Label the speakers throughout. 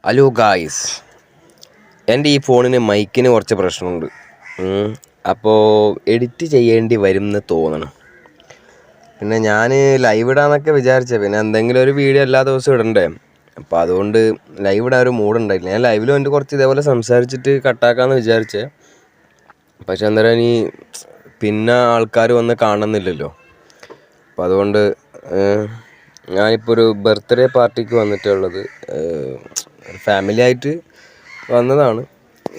Speaker 1: Hello guys, എൻ്റെ ഈ ഫോണിന് മൈക്കിന് കുറച്ച് പ്രശ്നമുണ്ട്. അപ്പോൾ എഡിറ്റ് ചെയ്യേണ്ടി വരും എന്ന് തോന്നണം. പിന്നെ ഞാൻ ലൈവ് ഇടാന്നൊക്കെ വിചാരിച്ചത്, പിന്നെ എന്തെങ്കിലും ഒരു വീഡിയോ എല്ലാ ദിവസവും ഇടണ്ടേ. അപ്പോൾ അതുകൊണ്ട് ലൈവ് ഇടാൻ ഒരു മൂഡുണ്ടായില്ല. ഞാൻ ലൈവിൽ വന്നിട്ട് കുറച്ച് ഇതേപോലെ സംസാരിച്ചിട്ട് കട്ടാക്കാമെന്ന് വിചാരിച്ചേ. പക്ഷെ അന്നേരം ഇനി പിന്നെ ആൾക്കാർ വന്ന് കാണുന്നില്ലല്ലോ. അപ്പോൾ അതുകൊണ്ട് ഞാനിപ്പോൾ ഒരു ബർത്ത്ഡേ പാർട്ടിക്ക് വന്നിട്ടുള്ളത്. ഫാമിലി ആയിട്ട് വന്നതാണ്.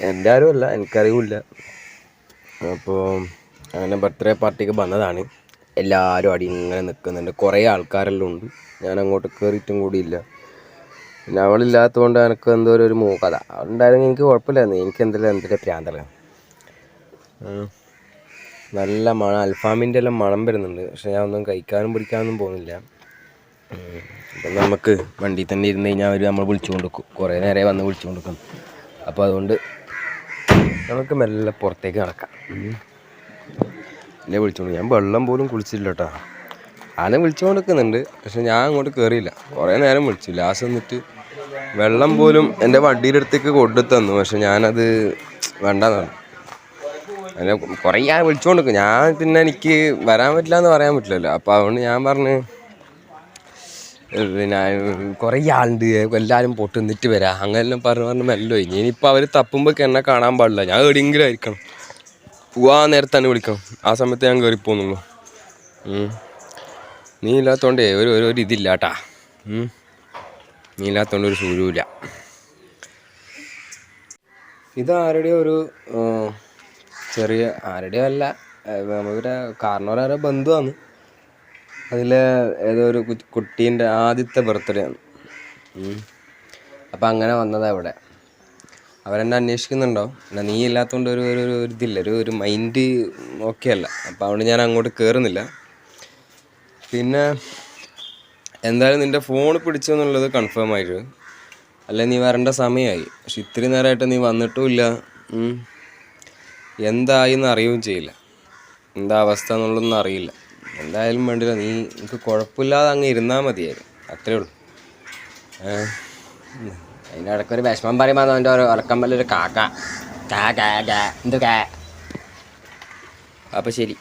Speaker 1: എൻ്റെ ആരുമല്ല, എനിക്കറിയില്ല. അപ്പോൾ അങ്ങനെ ബർത്ത്ഡേ പാർട്ടിക്ക് വന്നതാണ്. എല്ലാവരും അടി ഇങ്ങനെ നിൽക്കുന്നുണ്ട്. കുറേ ആൾക്കാരെല്ലാം ഉണ്ട്. ഞാൻ അങ്ങോട്ട് കയറിയിട്ടും കൂടിയില്ല. പിന്നെ അവളില്ലാത്തതുകൊണ്ട് എനിക്ക് എന്തോ ഒരു മൂക്കഥ. അവളുണ്ടായിരുന്നെങ്കിൽ എനിക്ക് കുഴപ്പമില്ലായിരുന്നു. എനിക്ക് എന്തിൻ്റെ പ്രാന്തല. നല്ല മണം, അൽഫാമിൻ്റെ എല്ലാം മണം വരുന്നുണ്ട്. പക്ഷെ ഞാൻ ഒന്നും കഴിക്കാനും പിടിക്കാനൊന്നും പോകുന്നില്ല. അപ്പം നമുക്ക് വണ്ടിയിൽ തന്നെ ഇരുന്ന് കഴിഞ്ഞാൽ അവർ നമ്മൾ വിളിച്ചുകൊണ്ട് വെക്കും. കുറേ നേരം വന്ന് വിളിച്ചുകൊണ്ട് വെക്കും. അപ്പോൾ അതുകൊണ്ട് നമുക്ക് മെല്ലെ പുറത്തേക്ക് നടക്കാം. ഇല്ലേ വിളിച്ചോണ്ട്, ഞാൻ വെള്ളം പോലും കുളിച്ചില്ല കേട്ടോ. ആനെ വിളിച്ചുകൊണ്ട് നിൽക്കുന്നുണ്ട്, പക്ഷെ ഞാൻ അങ്ങോട്ട് കയറിയില്ല. കുറേ നേരം വിളിച്ചു. ലാസ്റ്റ് വന്നിട്ട് വെള്ളം പോലും എൻ്റെ വണ്ടിയുടെ അടുത്തേക്ക് കൊണ്ടു തന്നു. പക്ഷെ ഞാനത് വേണ്ടെന്ന് പറഞ്ഞു. അങ്ങനെ കുറേ ഞാൻ വിളിച്ചുകൊണ്ട് നിൽക്കും. ഞാൻ പിന്നെ എനിക്ക് വരാൻ പറ്റില്ല എന്ന് പറയാൻ പറ്റില്ലല്ലോ. അപ്പോൾ അതുകൊണ്ട് ഞാൻ പറഞ്ഞ് പിന്നെ കുറേ ആളുണ്ട്, എല്ലാവരും പൊട്ട് നിന്നിട്ട് വരാം അങ്ങനെല്ലാം പറഞ്ഞ് മെല്ലെ പോയി. ഇനിയിപ്പോൾ അവർ തപ്പുമ്പോൾ എന്നെ കാണാൻ പാടില്ല. ഞാൻ എവിടെയെങ്കിലും ആയിരിക്കണം. പോവാൻ നേരത്തെ തന്നെ വിളിക്കണം. ആ സമയത്ത് ഞാൻ കയറിപ്പോന്നുള്ളൂ. നീ ഇല്ലാത്തതുകൊണ്ടേ ഒരു ഇതില്ല കേട്ടാ. നീ ഇല്ലാത്തതുകൊണ്ട് ഒരു സൂര്യമില്ല. ഇത് ആരുടെയോ ഒരു ചെറിയ, ആരുടെയോ അല്ല, നമ്മുടെ കാരണവരാരോ ബന്ധുവാണ്. അതിൽ ഏതോ ഒരു കുട്ടീൻ്റെ ആദ്യത്തെ ബർത്ത്ഡേ ആണ്. അപ്പം അങ്ങനെ വന്നതാണ് ഇവിടെ. അവരെന്നെ അന്വേഷിക്കുന്നുണ്ടോ. പിന്നെ നീ ഇല്ലാത്തതുകൊണ്ട് ഒരു ഇതില്ല, ഒരു മൈൻഡ് ഓക്കെ അല്ല. അപ്പോൾ അതുകൊണ്ട് ഞാൻ അങ്ങോട്ട് കയറുന്നില്ല. പിന്നെ എന്തായാലും നിൻ്റെ ഫോൺ പിടിച്ചു എന്നുള്ളത് കൺഫേം ആയിട്ട്. അല്ലെ നീ വരേണ്ട സമയമായി. പക്ഷെ ഇത്രയും നേരമായിട്ട് നീ വന്നിട്ടും ഇല്ല. എന്തായി എന്ന് അറിയുകയും ചെയ്യില്ല. എന്താ അവസ്ഥ എന്നുള്ളതൊന്നും അറിയില്ല. എന്തായാലും വേണ്ടില്ല, നീ എനിക്ക് കുഴപ്പമില്ലാതെ അങ്ങ് ഇരുന്നാൽ മതിയായിരുന്നു. അത്രേ ഉള്ളൂ. അതിൻ്റെ ഇടയ്ക്കൊരു വിഷമം പറയുമ്പോൾ അവൻ്റെ ഒരു ഉറക്കം വല്ലൊരു കാക്ക എന്ത് കാ. അപ്പം ശരി.